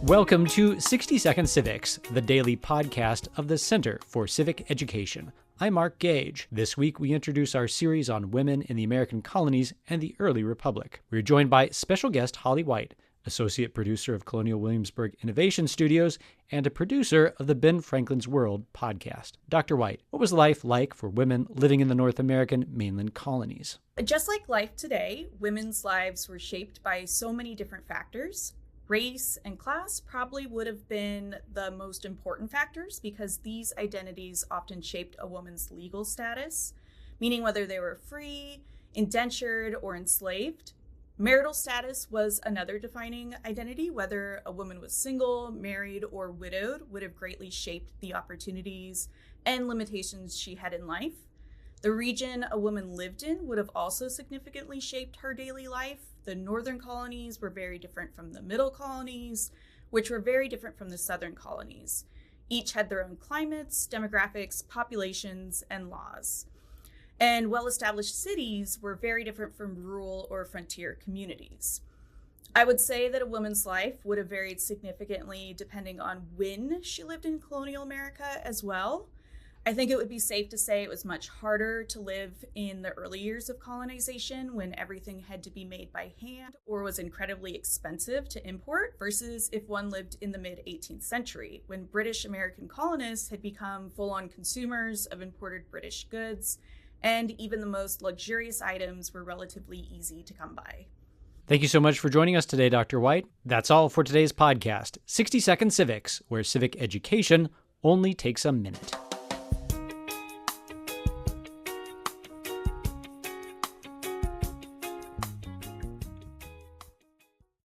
Welcome to 60 Second Civics, the daily podcast of the Center for Civic Education. I'm Mark Gage. This week, we introduce our series on women in the American colonies and the early republic. We're joined by special guest Holly White, associate producer of Colonial Williamsburg Innovation Studios and a producer of the Ben Franklin's World podcast. Dr. White, what was life like for women living in the North American mainland colonies? Just like life today, women's lives were shaped by so many different factors. Race and class probably would have been the most important factors because these identities often shaped a woman's legal status, meaning whether they were free, indentured, or enslaved. Marital status was another defining identity. Whether a woman was single, married, or widowed would have greatly shaped the opportunities and limitations she had in life. The region a woman lived in would have also significantly shaped her daily life. The northern colonies were very different from the middle colonies, which were very different from the southern colonies. Each had their own climates, demographics, populations, and laws. And well-established cities were very different from rural or frontier communities. I would say that a woman's life would have varied significantly depending on when she lived in colonial America as well. I think it would be safe to say it was much harder to live in the early years of colonization when everything had to be made by hand or was incredibly expensive to import versus if one lived in the mid-18th century when British American colonists had become full-on consumers of imported British goods, and even the most luxurious items were relatively easy to come by. Thank you so much for joining us today, Dr. White. That's all for today's podcast, 60 Second Civics, where civic education only takes a minute.